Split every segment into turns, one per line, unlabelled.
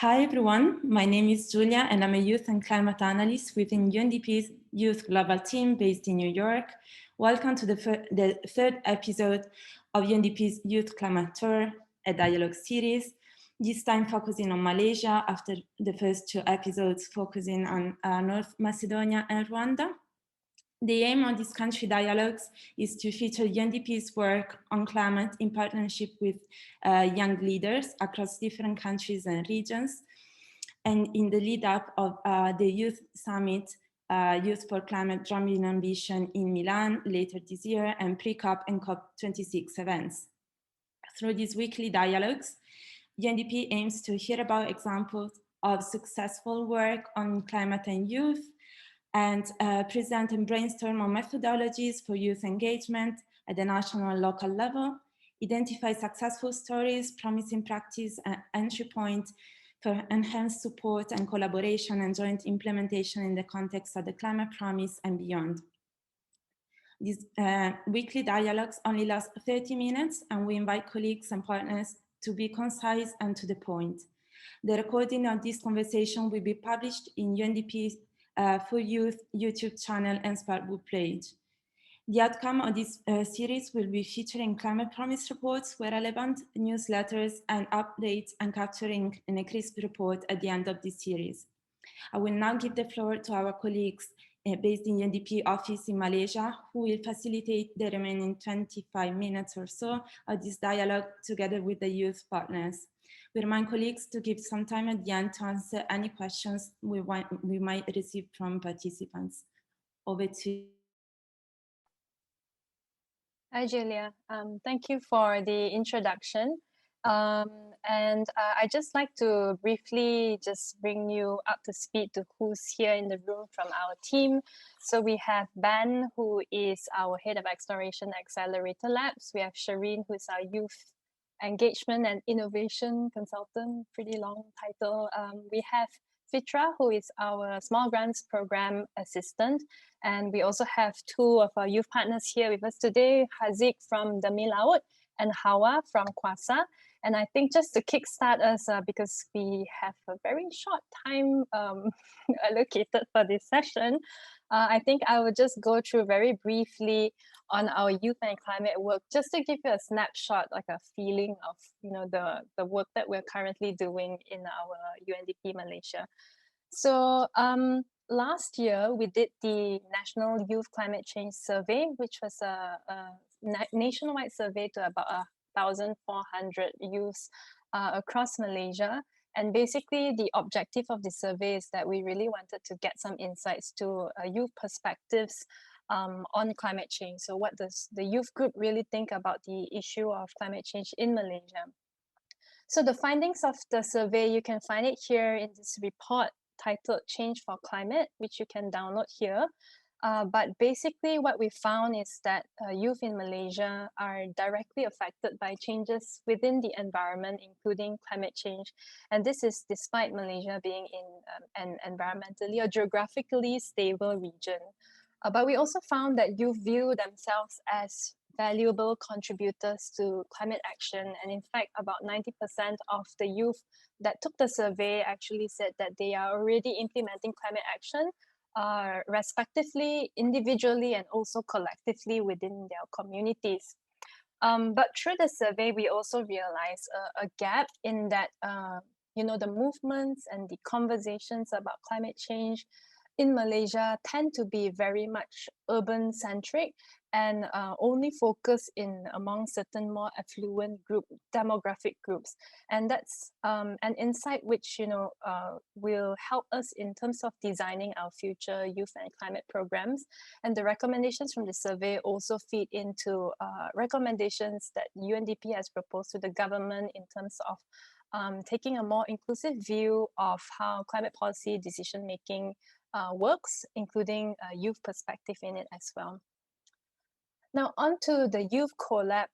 Hi everyone, my name is Julia and I'm a youth and climate analyst within UNDP's Youth Global Team based in New York. Welcome to the third episode of UNDP's Youth Climate Tour, a dialogue series, this time focusing on Malaysia after the first two episodes focusing on North Macedonia and Rwanda. The aim of these country dialogues is to feature UNDP's work on climate in partnership with young leaders across different countries and regions. And in the lead up of the Youth Summit, Youth for Climate Dreaming Ambition in Milan later this year, and pre-COP and COP26 events. Through these weekly dialogues, UNDP aims to hear about examples of successful work on climate and youth, and present and brainstorm on methodologies for youth engagement at the national and local level, identify successful stories, promising practice, and entry point for enhanced support and collaboration and joint implementation in the context of the climate promise and beyond. These weekly dialogues only last 30 minutes, and we invite colleagues and partners to be concise and to the point. The recording of this conversation will be published in UNDP's for Youth YouTube channel and Sparkbook page. The outcome of this series will be featuring climate promise reports where relevant, newsletters and updates, and capturing in a crisp report at the end of this series. I will now give the floor to our colleagues based in UNDP office in Malaysia, who will facilitate the remaining 25 minutes or so of this dialogue together with the youth partners. We remind colleagues to give some time at the end to answer any questions we might receive from participants. Over to you.
Hi, Julia. Thank you for the introduction. I'd just like to briefly just bring you up to speed to who's here in the room from our team. So we have Ben, who is our Head of Exploration Accelerator Labs. We have Shireen, who is our Youth Engagement and Innovation Consultant, pretty long title. We have Fitra, who is our Small Grants Program Assistant. And we also have two of our youth partners here with us today, Haziq from Demi Laut and Hawa from Kwasa. And I think just to kickstart us, because we have a very short time allocated for this session, I think I will just go through very briefly on our youth and climate work, just to give you a snapshot, like a feeling of the work that we're currently doing in our UNDP Malaysia. So last year, we did the National Youth Climate Change Survey, which was a nationwide survey to about 1,400 youths across Malaysia. And basically, the objective of the survey is that we really wanted to get some insights to youth perspectives on climate change. So what does the youth group really think about the issue of climate change in Malaysia? So the findings of the survey, you can find it here in this report titled Change for Climate, which you can download here. But basically what we found is that youth in Malaysia are directly affected by changes within the environment, including climate change. And this is despite Malaysia being in an environmentally or geographically stable region. But we also found that youth view themselves as valuable contributors to climate action. And in fact, about 90% of the youth that took the survey actually said that they are already implementing climate action, respectively, individually, and also collectively within their communities. But through the survey, we also realized a gap in that, the movements and the conversations about climate change in Malaysia tend to be very much urban-centric and only focus among certain more affluent demographic groups. And that's an insight which will help us in terms of designing our future youth and climate programs. And the recommendations from the survey also feed into recommendations that UNDP has proposed to the government in terms of taking a more inclusive view of how climate policy decision-making works, including a youth perspective in it as well. Now on to the Youth Collab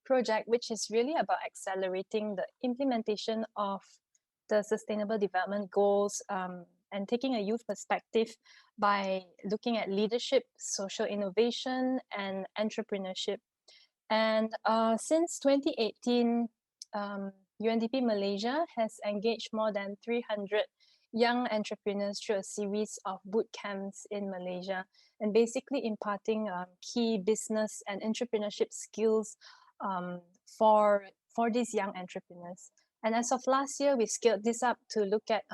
project, which is really about accelerating the implementation of the Sustainable Development Goals and taking a youth perspective by looking at leadership, social innovation, and entrepreneurship. And since 2018, UNDP Malaysia has engaged more than 300 young entrepreneurs through a series of boot camps in Malaysia, and basically imparting key business and entrepreneurship skills for these young entrepreneurs. And as of last year, we scaled this up to look at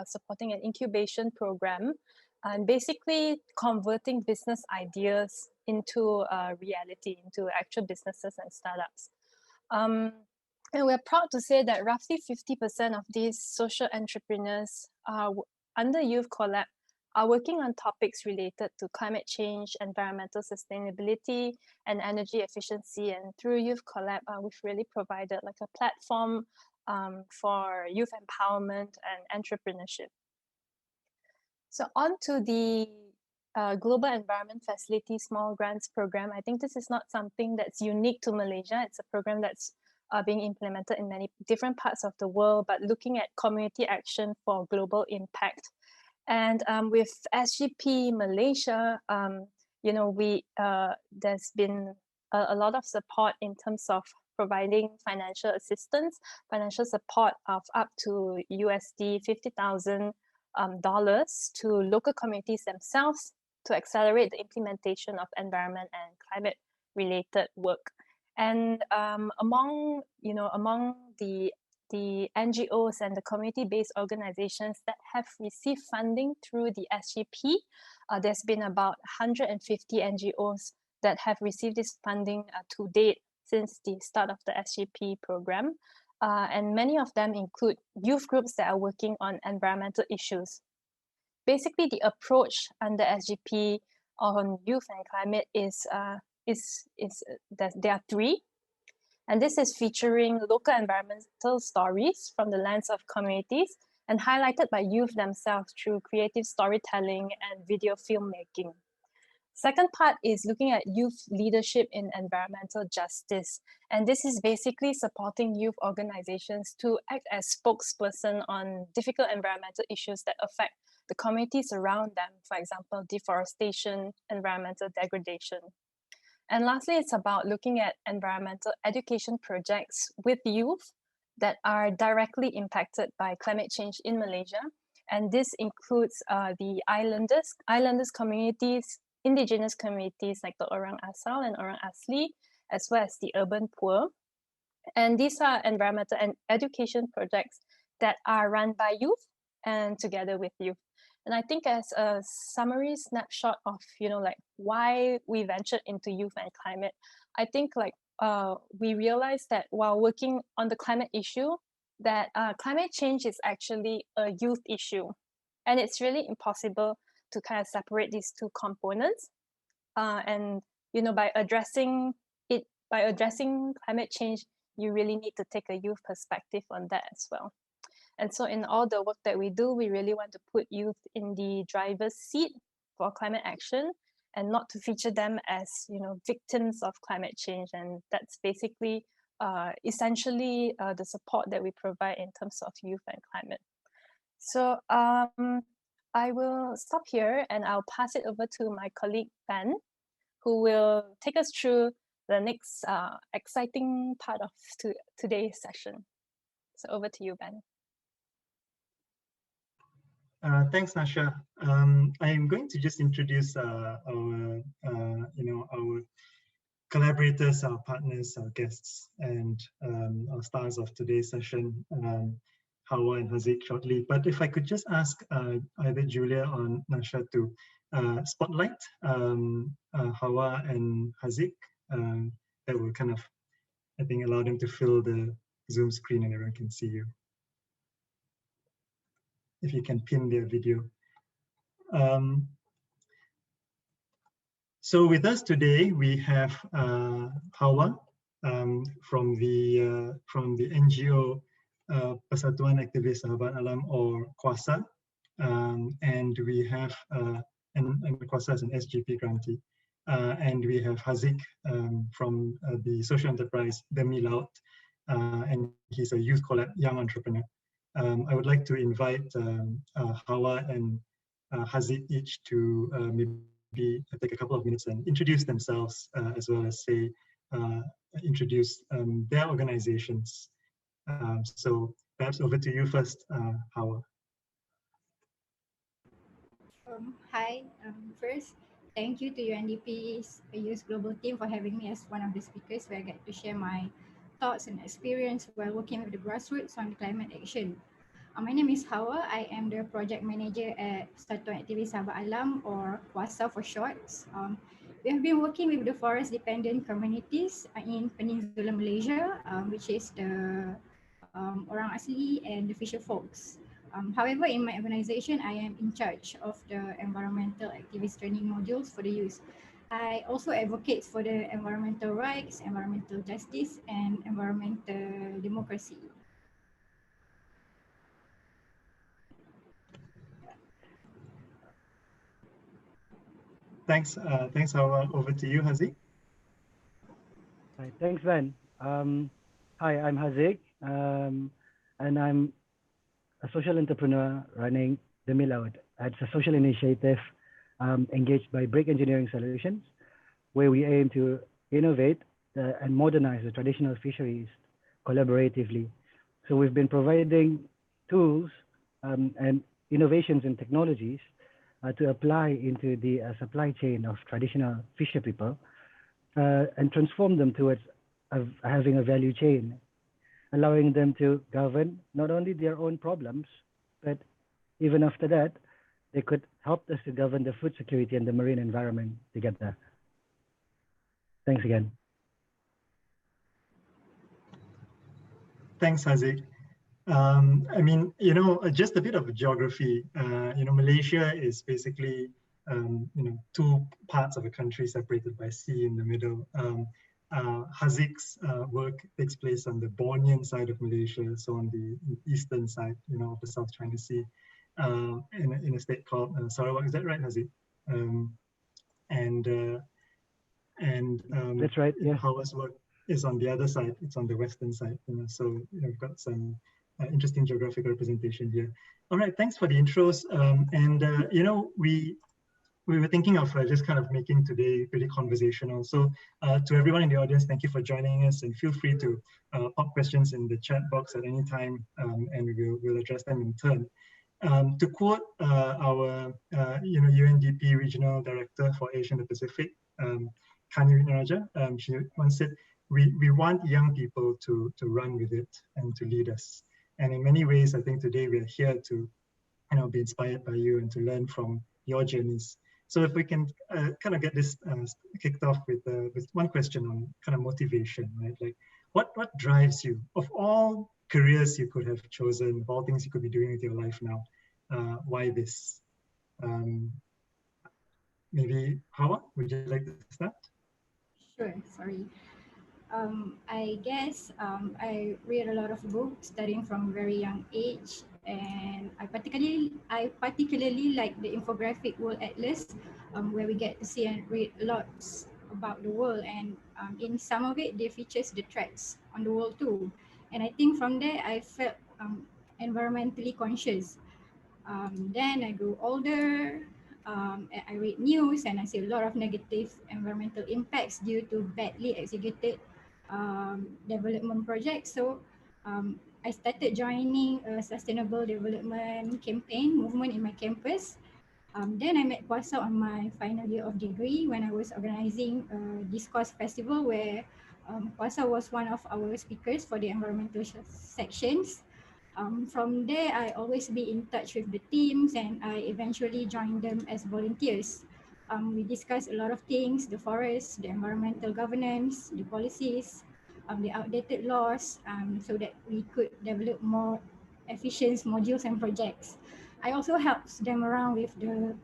supporting an incubation program and basically converting business ideas into reality, into actual businesses and startups. And we're proud to say that roughly 50% of these social entrepreneurs under Youth Collab are working on topics related to climate change, environmental sustainability, and energy efficiency. And through Youth Collab, we've really provided like a platform for youth empowerment and entrepreneurship. So on to the Global Environment Facility Small Grants Program. I think this is not something that's unique to Malaysia. It's a program that's being implemented in many different parts of the world, but looking at community action for global impact. And with SGP Malaysia, you know, there's been a lot of support in terms of providing financial assistance, financial support of up to USD $50,000 to local communities themselves to accelerate the implementation of environment and climate related work. And among the NGOs and the community-based organizations that have received funding through the SGP, there's been about 150 NGOs that have received this funding to date since the start of the SGP program. And many of them include youth groups that are working on environmental issues. Basically, the approach under SGP on youth and climate is that there are three. And this is featuring local environmental stories from the lens of communities and highlighted by youth themselves through creative storytelling and video filmmaking. Second part is looking at youth leadership in environmental justice. And this is basically supporting youth organizations to act as spokesperson on difficult environmental issues that affect the communities around them, for example, deforestation, environmental degradation. And lastly, it's about looking at environmental education projects with youth that are directly impacted by climate change in Malaysia. And this includes the islanders communities, indigenous communities like the Orang Asal and Orang Asli, as well as the urban poor. And these are environmental and education projects that are run by youth and together with youth. And I think as a summary snapshot of, you know, like why we ventured into youth and climate, I think like we realized that while working on the climate issue, that climate change is actually a youth issue. And it's really impossible to kind of separate these two components. And, you know, by addressing climate change, you really need to take a youth perspective on that as well. And so in all the work that we do, we really want to put youth in the driver's seat for climate action and not to feature them as, you know, victims of climate change. And that's basically essentially the support that we provide in terms of youth and climate. So I will stop here and I'll pass it over to my colleague, Ben, who will take us through the next exciting part of today's session. So over to you, Ben.
Thanks, Nasha. I'm going to just introduce our collaborators, our partners, our guests, and our stars of today's session, Hawa and Haziq, shortly. But if I could just ask either Julia or Nasha to spotlight Hawa and Haziq, that will kind of, I think, allow them to fill the Zoom screen and everyone can see you. If you can pin their video. So with us today, we have Hawa from the NGO Persatuan Aktivis Sahabat Alam, or KUASA, and we have and KUASA is an SGP grantee, and we have Haziq from the social enterprise Demi Laut, and he's a Youth Collab young entrepreneur. I would like to invite Hawa and Haziq each to maybe take a couple of minutes and introduce themselves, as well as say introduce their organizations So perhaps over to you first, Hawa.
Hi, first, thank you to UNDP's Youth Global team for having me as one of the speakers where I get to share my thoughts and experience while working with the grassroots on climate action. My name is Hawa. I am the project manager at Persatuan Aktivis Sahabat Alam, or KUASA for short. We have been working with the forest dependent communities in Peninsula Malaysia, which is the orang asli and the fisher folks. However, in my organization, I am in charge of the environmental activist training modules for the youth. I also advocate for the environmental rights, environmental justice, and environmental democracy.
Thanks, Hawa. Over to you, Haziq.
Hi, thanks, Ben. Hi, I'm Haziq, and I'm a social entrepreneur running the Mill Out. It's a social initiative engaged by Brick Engineering Solutions, where we aim to innovate and modernize the traditional fisheries collaboratively. So we've been providing tools and innovations and technologies to apply into the supply chain of traditional fisher people and transform them towards having a value chain, allowing them to govern not only their own problems, but even after that, they could help us to govern the food security and the marine environment together. Thanks again.
Thanks, Haziq. I mean, just a bit of geography. Malaysia is basically, two parts of a country separated by sea in the middle. Haziq's work takes place on the Bornean side of Malaysia, so on the eastern side, of the South China Sea, in a state called Sarawak. Is that right, Haziq?
That's right. Yeah.
Hawa's work is on the other side. It's on the western side. So we've got some interesting geographical representation here. All right, thanks for the intros. We were thinking of just kind of making today pretty conversational. So to everyone in the audience, thank you for joining us, and feel free to pop questions in the chat box at any time, and we'll address them in turn. To quote our UNDP Regional Director for Asia and the Pacific, Kani Raja, she once said, we want young people to run with it and to lead us. And in many ways, I think today we're here to be inspired by you and to learn from your journeys. So if we can kind of get this kicked off with one question on kind of motivation, right? Like what drives you? Of all careers you could have chosen, of all things you could be doing with your life now, why this? Maybe Hawa, would you like to start?
Sure, sorry. I guess I read a lot of books starting from a very young age, and I particularly like the infographic World Atlas, where we get to see and read lots about the world, and in some of it, they features the threats on the world too. And I think from there, I felt environmentally conscious. Then I grew older. I read news and I see a lot of negative environmental impacts due to badly executed development projects. So I started joining a sustainable development campaign movement in my campus. Then I met KUASA on my final year of degree when I was organizing a discourse festival where KUASA was one of our speakers for the environmental sections. From there, I always be in touch with the teams, and I eventually joined them as volunteers. We discussed a lot of things: the forest, the environmental governance, the policies, the outdated laws, so that we could develop more efficient modules and projects. I also helped them around with the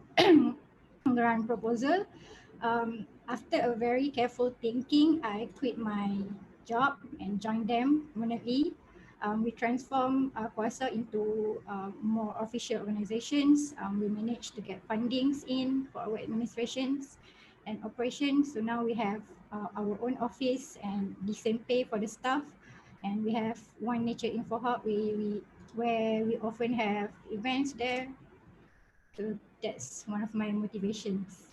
grant proposal. After a very careful thinking, I quit my job and joined them permanently. We transformed KUASA into more official organizations. We managed to get fundings in for our administrations and operations. So now we have our own office and decent pay for the staff. And we have one nature info hub where we often have events there. So that's one of my motivations.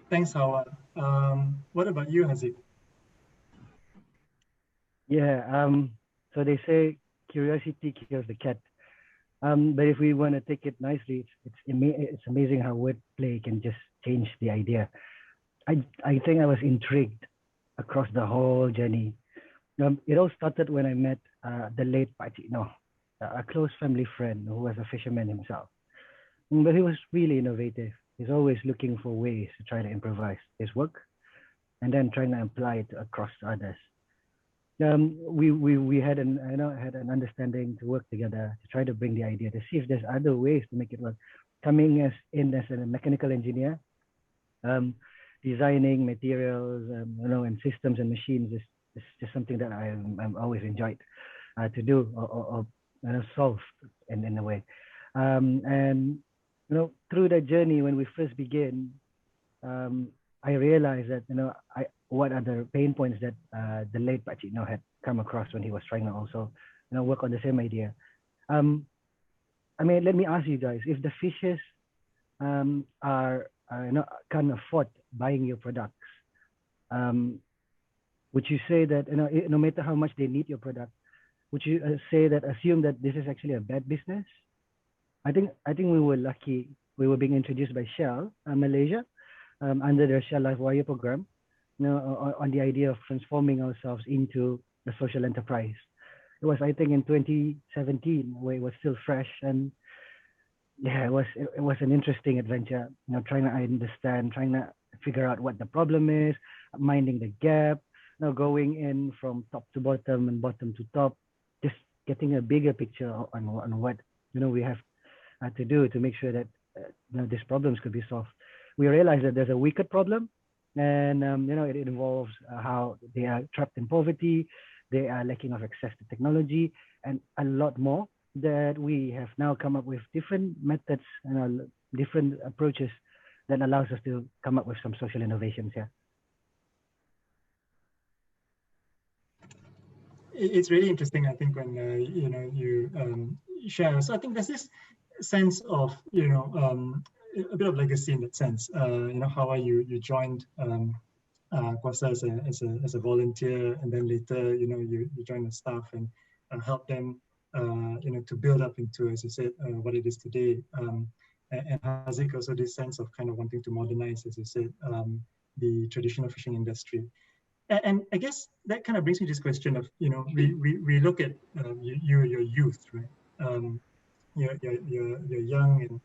Thanks, Hawa. What about you, Haziq?
Yeah. So they say curiosity kills the cat. But if we want to take it nicely, it's amazing how wordplay can just change the idea. I think I was intrigued across the whole journey. It all started when I met the late Pachino, a close family friend who was a fisherman himself. But he was really innovative. He's always looking for ways to try to improvise his work and then trying to apply it across to others. We had an understanding to work together to try to bring the idea to see if there's other ways to make it work. Coming as a mechanical engineer, designing materials, and systems and machines is just something that I'm always enjoyed to do or solve in a way. And through that journey, when we first begin, I realized that what are the pain points that the late Pachino had come across when he was trying to also work on the same idea. Let me ask you guys, if the fishes can't afford buying your products, would you say that no matter how much they need your product, would you assume that this is actually a bad business? I think we were lucky. We were being introduced by Shell, Malaysia, under their Shell Life Wire program, on the idea of transforming ourselves into a social enterprise. It was, I think, in 2017, where it was still fresh, and yeah, it was an interesting adventure. Trying to understand, trying to figure out what the problem is, minding the gap, going in from top to bottom and bottom to top, just getting a bigger picture on what we have to do to make sure that these problems could be solved. We realized that there's a wicked problem, and it involves how they are trapped in poverty, they are lacking of access to technology, and a lot more that we have now come up with different methods and different approaches that allows us to come up with some social innovations here.
It's really interesting, I think, when you share. So I think there's this sense of a bit of legacy in that sense. How you joined Kwasa as a volunteer, and then later you joined the staff and helped them to build up into, as you said, what it is today. And Haziq, also this sense of kind of wanting to modernize, as you said, the traditional fishing industry. And I guess that kind of brings me to this question of, we look at your youth, right? You're young, and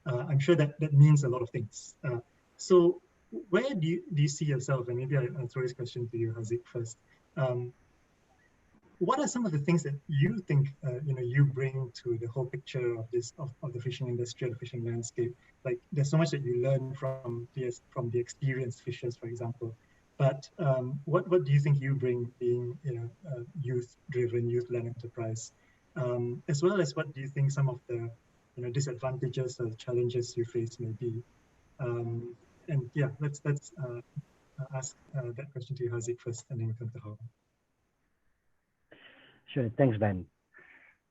I'm sure that means a lot of things. So where do you see yourself? And maybe I'll throw this question to you, Haziq, first. What are some of the things that you think you bring to the whole picture of this of the fishing industry, the fishing landscape? Like, there's so much that you learn from the experienced fishers, for example. But what do you think you bring, being youth-driven, youth-led enterprise, as well as what do you think some of the disadvantages or challenges you face may be? And yeah, let's ask that question to you, Haziq, first, and then we come to Hawa.
Sure, thanks, Ben.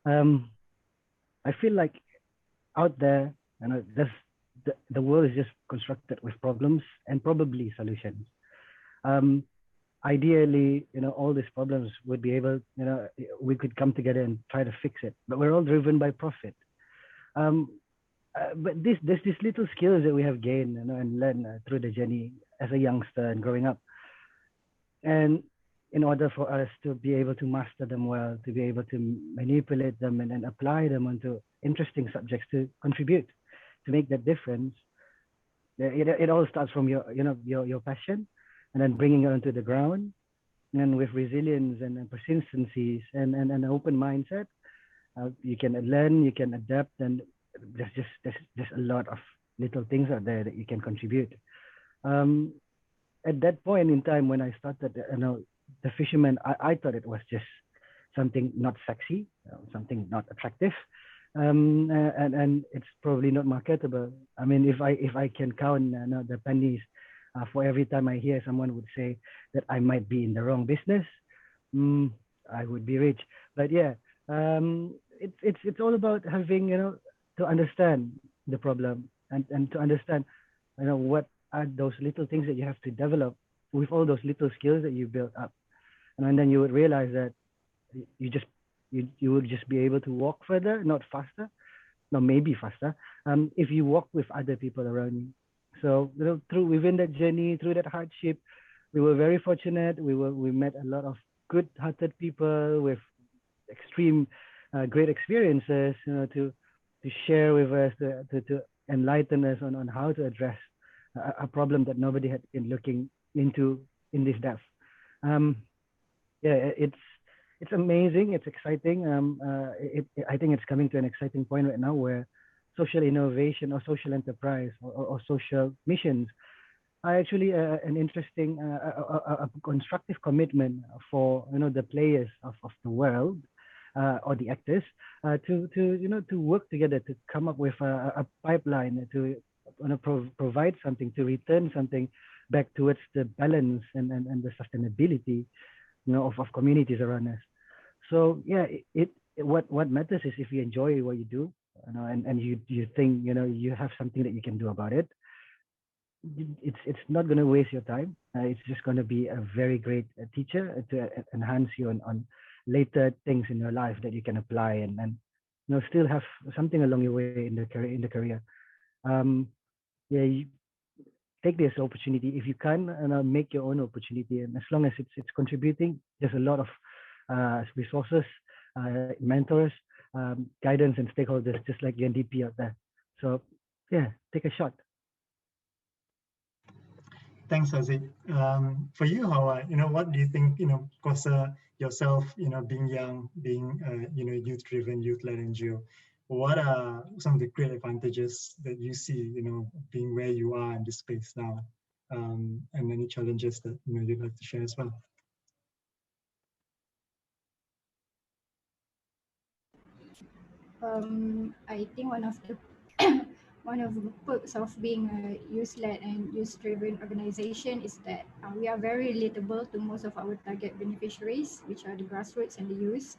I feel like out there, the world is just constructed with problems and probably solutions. Ideally, all these problems would be able, we could come together and try to fix it, but we're all driven by profit. But there's these little skills that we have gained and learned through the journey as a youngster and growing up. And in order for us to be able to master them well, to be able to manipulate them and then apply them onto interesting subjects to contribute, to make that difference, it all starts from your passion, and then bringing it onto the ground, and with resilience and persistencies and an open mindset, you can learn, you can adapt, and there's just a lot of little things out there that you can contribute. At that point in time when I started, the fisherman, I thought it was just something not sexy, something not attractive, and it's probably not marketable. I mean, if I can count the pennies for every time I hear someone would say that I might be in the wrong business, I would be rich. But yeah, it's all about having to understand the problem and to understand what are those little things that you have to develop with all those little skills that you built up. And then you would realize that you will just be able to walk further, not faster, no, maybe faster, if you walk with other people around you. So within that journey, through that hardship, we were very fortunate. We met a lot of good-hearted people with extreme great experiences, to share with us, to enlighten us on how to address a problem that nobody had been looking into in this depth. Yeah, it's amazing. It's exciting. I think it's coming to an exciting point right now where social innovation or social enterprise or social missions are actually an interesting, a constructive commitment for the players of the world, or the actors, to work together to come up with a pipeline to provide something, to return something back towards the balance and the sustainability of communities around us. So yeah, what matters is if you enjoy what you do, and you think you have something that you can do about it. It's not going to waste your time. It's just going to be a very great teacher to enhance you on later things in your life that you can apply and still have something along your way in the career. Yeah, you take this opportunity if you can, and make your own opportunity. And as long as it's contributing, there's a lot of resources, mentors, guidance, and stakeholders just like UNDP out there. So yeah, take a shot.
Thanks, Haziq. For you, Hawa, what do you think, Kosa, yourself, being young, being, youth-driven, youth-led NGO, what are some of the great advantages that you see, being where you are in this space now, and any challenges that, you'd like to share as well?
I think one of the one of the perks of being a youth-led and youth-driven organization is that we are very relatable to most of our target beneficiaries, which are the grassroots and the youth.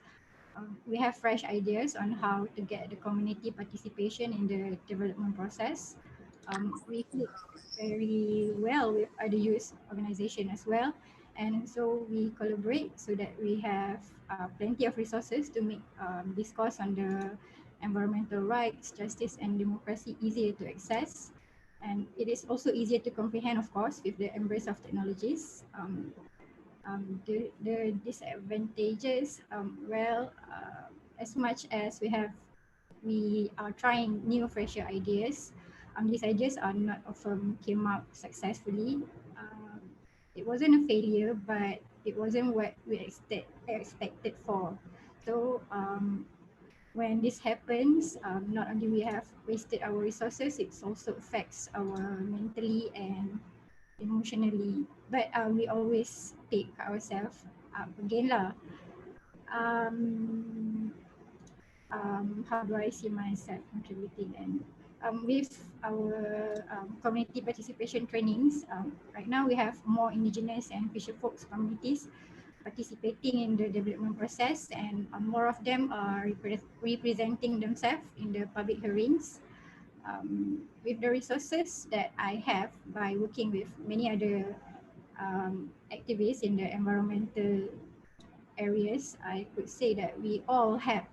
We have fresh ideas on how to get the community participation in the development process. We click very well with other youth organization as well. And so we collaborate so that we have plenty of resources to make discourse on the environmental rights, justice and democracy easier to access. And it is also easier to comprehend, of course, with the embrace of technologies. The disadvantages, as much as we are trying new, fresher ideas, these ideas are not often came out successfully. It wasn't a failure, but it wasn't what we expected for. So when this happens, not only we have wasted our resources, it also affects our mentally and emotionally. But we always pick ourselves up again lah. How do I see myself contributing? And with our community participation trainings, right now we have more indigenous and fisher folks communities participating in the development process, and more of them are representing themselves in the public hearings. With the resources that I have by working with many other activists in the environmental areas, I could say that we all have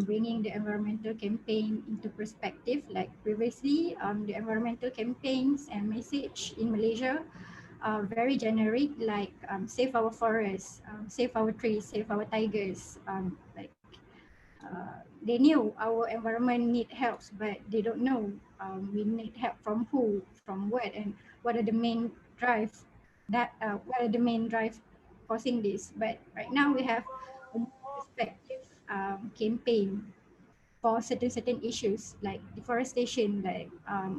bringing the environmental campaign into perspective. Like previously, the environmental campaigns and message in Malaysia are very generic, like save our forests, save our trees, save our tigers. They knew our environment need help, but they don't know we need help from who, from what, and what are the main drive what are the main drive causing this. But right now we have a more perspective campaign for certain issues like deforestation, like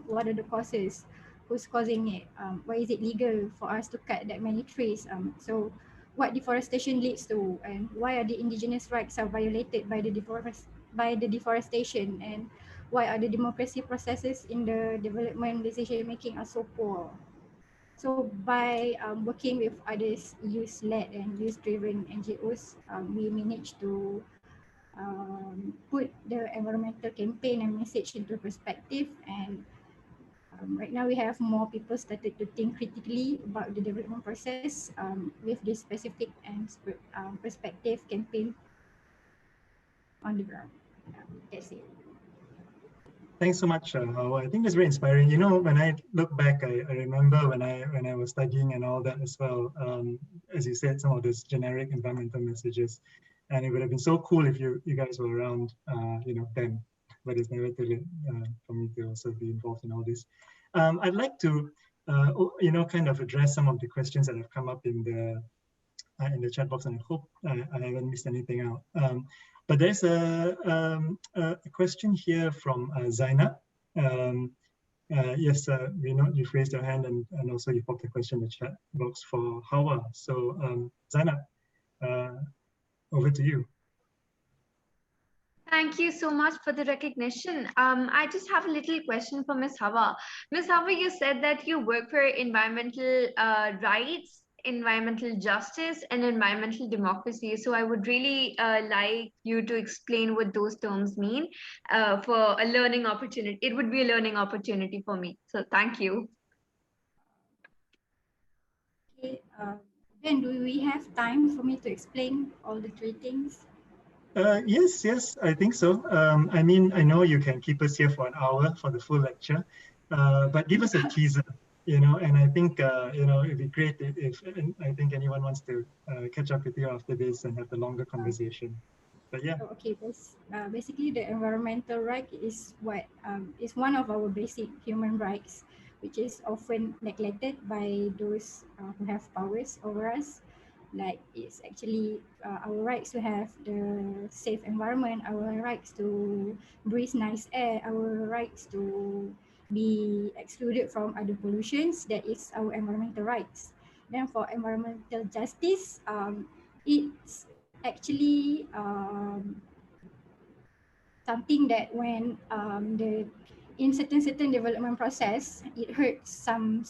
what are the causes, who's causing it, why is it legal for us to cut that many trees, so what deforestation leads to, and why are the indigenous rights are violated by the deforestation, and why are the democracy processes in the development decision making are so poor. So by working with others youth-led and youth-driven NGOs, we managed to put the environmental campaign and message into perspective, and Right now, we have more people started to think critically about the development process with this specific and perspective campaign on the ground. That's it.
Thanks so much, Hawa. I think that's very inspiring. You know, when I look back, I remember when I was studying and all that as well. As you said, some of those generic environmental messages, and it would have been so cool if you guys were around, you know, then. But it's never too late for me to also be involved in all this. I'd like to, you know, kind of address some of the questions that have come up in the chat box, and I hope I haven't missed anything out. But there's a question here from Zaina. Yes, we know you've raised your hand and also you popped a question in the chat box for Hawa. So Zaina, over to you.
Thank you so much for the recognition. I just have a little question for Ms. Hawa. Ms. Hawa, you said that you work for environmental rights, environmental justice, and environmental democracy. So I would really like you to explain what those terms mean for a learning opportunity. It would be a learning opportunity for me. So thank you.
Okay, then do we have time for me to explain all the three things?
Yes, I think so. I mean, I know you can keep us here for an hour for the full lecture, but give us a teaser, you know, and I think, you know, it'd be great if I think anyone wants to catch up with you after this and have the longer conversation. But yeah.
Okay, basically the environmental right is what is one of our basic human rights, which is often neglected by those who have powers over us. Like it's actually our rights to have the safe environment, our rights to breathe nice air, our rights to be excluded from other pollutions. That is our environmental rights. Then for environmental justice, it's actually something that when in certain development process, it hurts some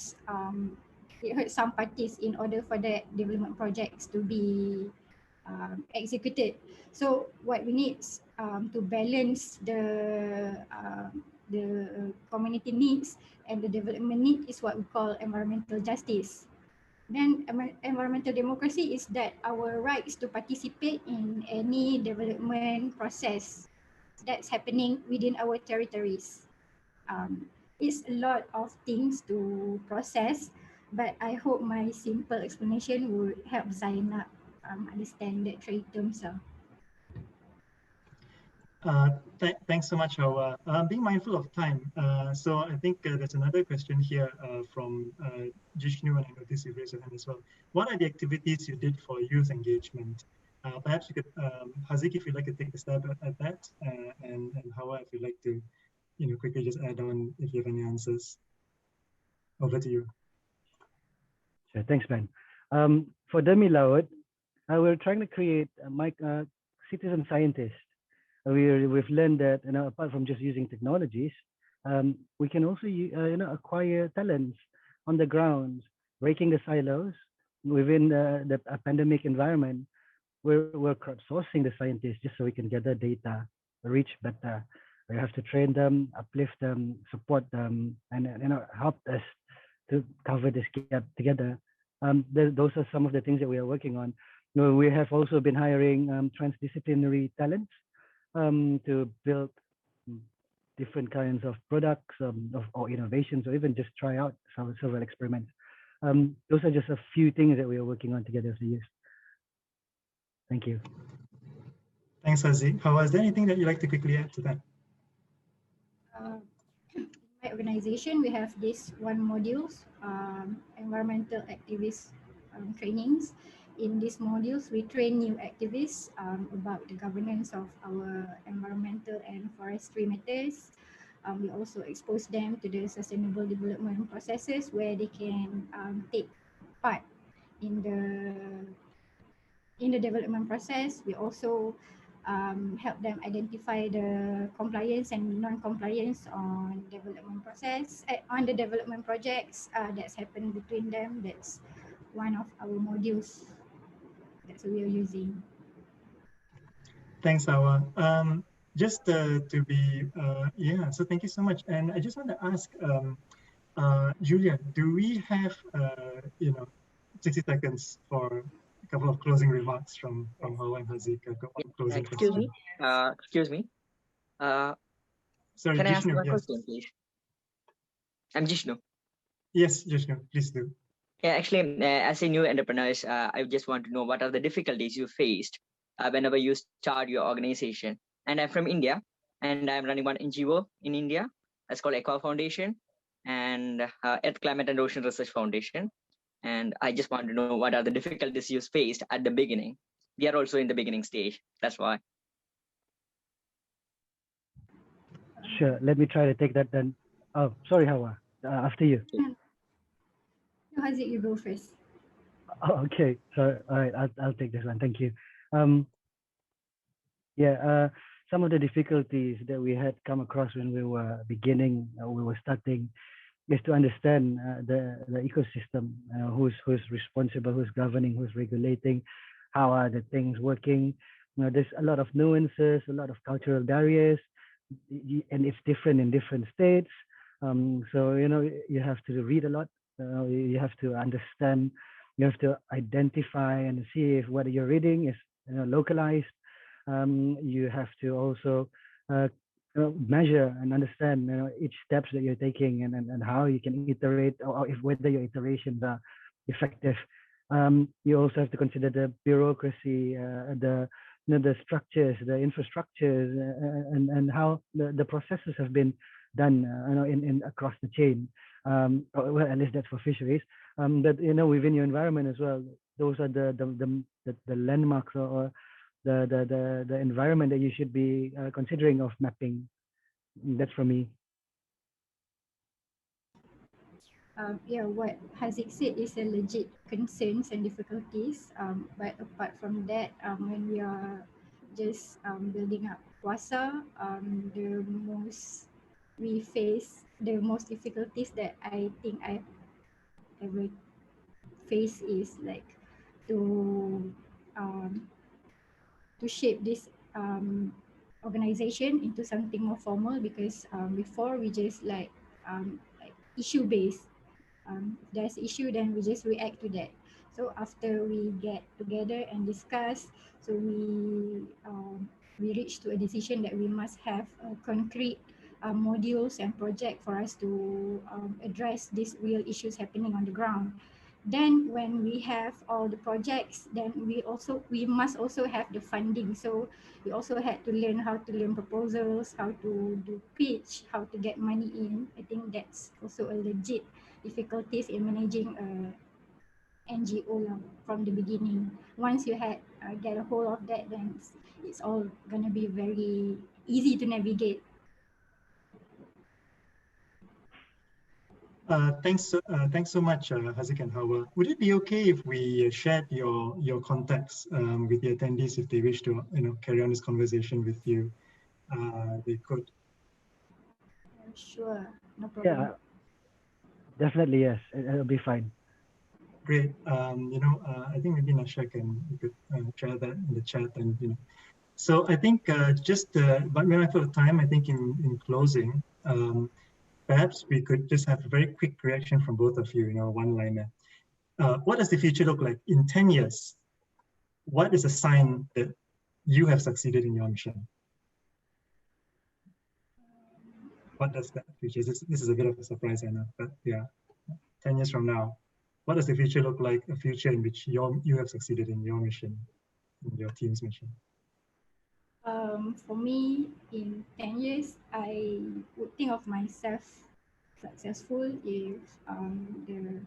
parties in order for that development projects to be executed. So what we need to balance the community needs and the development need is what we call environmental justice. Then environmental democracy is that our rights to participate in any development process that's happening within our territories. It's a lot of things to process, but I hope my simple explanation would help Zainab understand the three terms.
Thanks so much, Hawa. Being mindful of time, so I think there's another question here from Jishnu, and I noticed you raised your hand as well. What are the activities you did for youth engagement? Perhaps you could, Haziq, if you'd like to take a stab at that, and Hawa, if you'd like to, you know, quickly just add on if you have any answers. Over to you.
Sure, thanks, Ben. For Demi Laut, we're trying to create a citizen scientist. We've learned that, you know, apart from just using technologies, we can also you know, acquire talents on the ground, breaking the silos within the pandemic environment. We're crowdsourcing the scientists just so we can gather data, reach better. We have to train them, uplift them, support them, and you know, help us to cover this gap together. Those are some of the things that we are working on. You know, we have also been hiring transdisciplinary talents to build different kinds of products or innovations, or even just try out several experiments. Those are just a few things that we are working on together as a youth. Thank you.
Thanks, Haziq. Hawa, is there anything that you'd like to quickly add to that?
In my organization, we have these modules, environmental activist trainings. In these modules, we train new activists about the governance of our environmental and forestry matters. We also expose them to the sustainable development processes where they can take part in the development process. We also help them identify the compliance and non-compliance on development process, on the development projects that's happened between them. That's one of our modules that we are using.
Thanks, Hawa. Just to be, yeah, so thank you so much. And I just want to ask, Julia, do we have 60 seconds for a couple of closing remarks from Hawa and Haziq? I've got one closing question.
Excuse me.
Sorry,
Can I ask
Jishnu,
you a
yes.
question, please? I'm Jishnu.
Yes, Jishnu, please do.
Yeah, actually, as a new entrepreneur, I just want to know what are the difficulties you faced whenever you start your organization. And I'm from India, and I'm running one NGO in India. That's called Aqua Foundation and Earth, Climate and Ocean Research Foundation. And I just want to know what are the difficulties you faced at the beginning. We are also in the beginning stage. That's why.
Sure. Let me try to take that then. Oh, sorry, Hawa. After you.
No, Haziq, you go first.
Oh, okay. So, all right. I'll take this one. Thank you. Some of the difficulties that we had come across when we were beginning, we were starting, is to understand the ecosystem, who's responsible, who's governing, who's regulating, how are the things working. There's a lot of nuances, a lot of cultural barriers, and it's different in different states. So you have to read a lot. You have to understand. You have to identify and see if what you're reading is localized. You have to also measure and understand each steps that you're taking and how you can iterate, or if whether your iterations are effective. You also have to consider the bureaucracy, the structures, the infrastructures, and how the processes have been done in across the chain. Well, at least that's for fisheries. But within your environment as well, those are the landmarks or the environment that you should be considering of mapping. That's for me.
What Haziq said is a legit concerns and difficulties. But apart from that, when we are just building up Puasa, we face the most difficulties that I think I've ever faced is like to shape this organization into something more formal, because before we just like issue based. If there's issue, then we just react to that. So after we get together and discuss, so we reach to a decision that we must have concrete modules and project for us to address these real issues happening on the ground. Then when we have all the projects, then we must also have the funding. So we also had to learn how to learn proposals, how to do pitch, how to get money in. I think that's also a legit difficulties in managing a NGO from the beginning. Once you had get a hold of that, then it's all gonna be very easy to navigate.
Thanks so much, Haziq and Hawa. Would it be okay if we shared your contacts with the attendees if they wish to carry on this conversation with you? They could.
Sure, no problem.
Yeah, definitely yes. It'll be fine.
Great. I think maybe Nasha you could share that in the chat, and So I think but we're out of time. I think in closing. Perhaps we could just have a very quick reaction from both of you, one-liner. What does the future look like in 10 years? What is a sign that you have succeeded in your mission? What does that future? This is a bit of a surprise, I know, but yeah, 10 years from now, what does the future look like? A future in which you have succeeded in your mission, in your team's mission.
For me, in 10 years, I would think of myself successful if the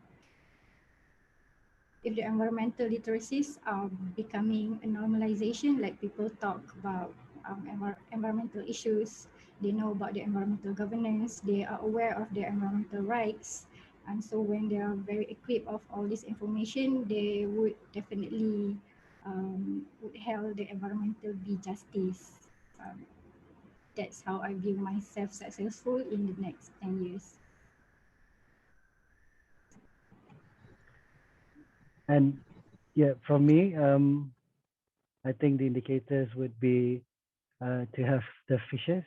environmental literacies are becoming a normalization, like people talk about environmental issues, they know about the environmental governance, they are aware of their environmental rights. And so when they are very equipped of all this information, they would definitely would help the environmental be justice. That's how I view myself successful in the next 10 years.
And yeah, for me, I think the indicators would be to have the fishes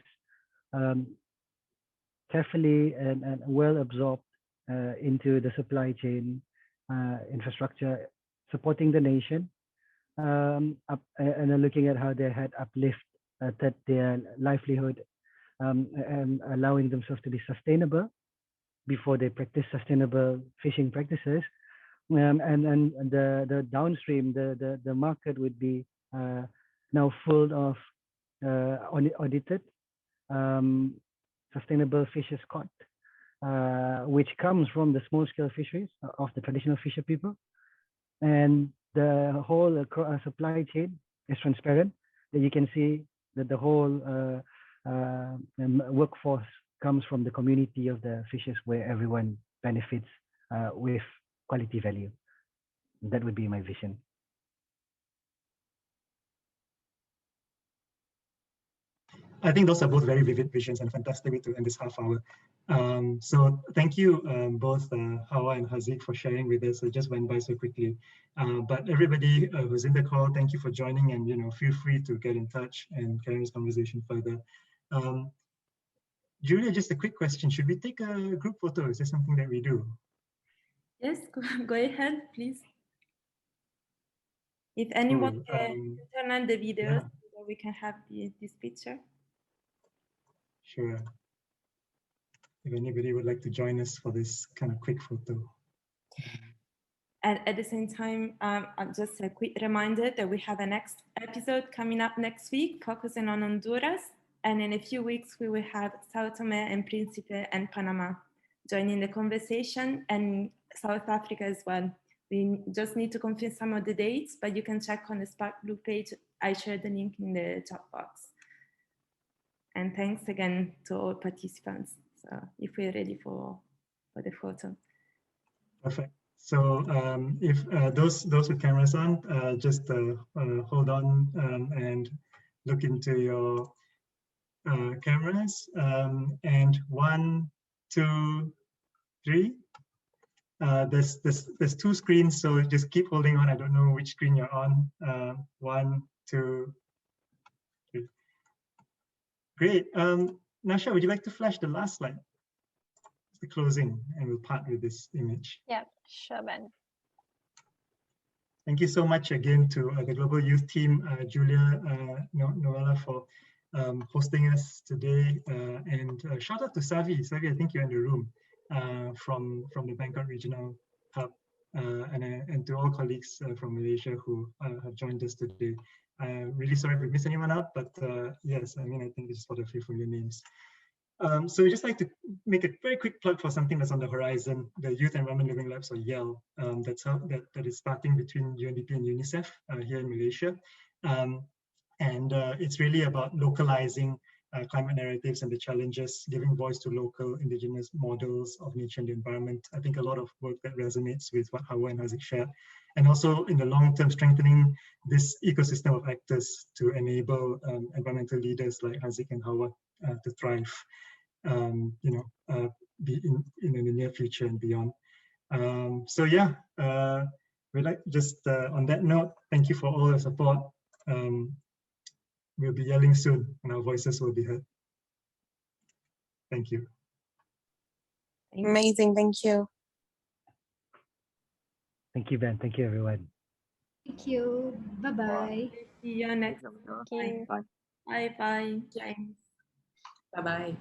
carefully and well absorbed into the supply chain infrastructure, supporting the nation, and looking at how they had uplifted their livelihood, and allowing themselves to be sustainable before they practice sustainable fishing practices. And the downstream, the market would be now full of audited sustainable fishes caught, which comes from the small-scale fisheries of the traditional fisher people. And the whole supply chain is transparent, that you can see that the whole workforce comes from the community of the fishers, where everyone benefits with quality value. That would be my vision.
I think those are both very vivid visions and fantastic way to end this half hour. So thank you both Hawa and Haziq for sharing with us. It just went by so quickly. But everybody who's in the call, thank you for joining, and feel free to get in touch and carry this conversation further. Julia, just a quick question. Should we take a group photo? Is this something that we do?
Yes, go ahead, please. If anyone can turn on the videos, so we can have this picture.
Sure. If anybody would like to join us for this kind of quick photo.
And at the same time, just a quick reminder that we have a next episode coming up next week, focusing on Honduras. And in a few weeks, we will have Sao Tome and Principe and Panama joining the conversation, and South Africa as well. We just need to confirm some of the dates, but you can check on the Spark Blue page. I shared the link in the chat box. And thanks again to all participants. So if we're ready for the photo.
Perfect. So if those with cameras on, just hold on and look into your cameras. And 1, 2, 3. There's 2 screens, so just keep holding on. I don't know which screen you're on. 1, 2, 3. Great. Nasha, would you like to flash the last slide? The closing, and we'll part with this image.
Yeah, sure, Ben.
Thank you so much again to the Global Youth Team, Julia, Noella, for hosting us today. And shout out to Savi. Savi, I think you're in the room from the Bangkok Regional Hub, and to all colleagues from Malaysia who have joined us today. I'm really sorry if we missed anyone out, but yes, I mean, I think this is what a few familiar names. So we just like to make a very quick plug for something that's on the horizon, the Youth Environment Living Labs, or YEL, that is starting between UNDP and UNICEF here in Malaysia. And it's really about localizing climate narratives and the challenges, giving voice to local indigenous models of nature and the environment. I think a lot of work that resonates with what Hawa and Haziq shared. And also in the long term, strengthening this ecosystem of actors to enable environmental leaders like Haziq and Hawa to thrive, be in the near future and beyond. So yeah, we'd like just on that note, thank you for all the support. We'll be yelling soon and our voices will be heard. Thank you.
Amazing, thank you.
Thank you, Ben. Thank you, everyone.
Thank you. Bye-bye.
See you next
Thank you.
Bye-bye, James.
Bye-bye.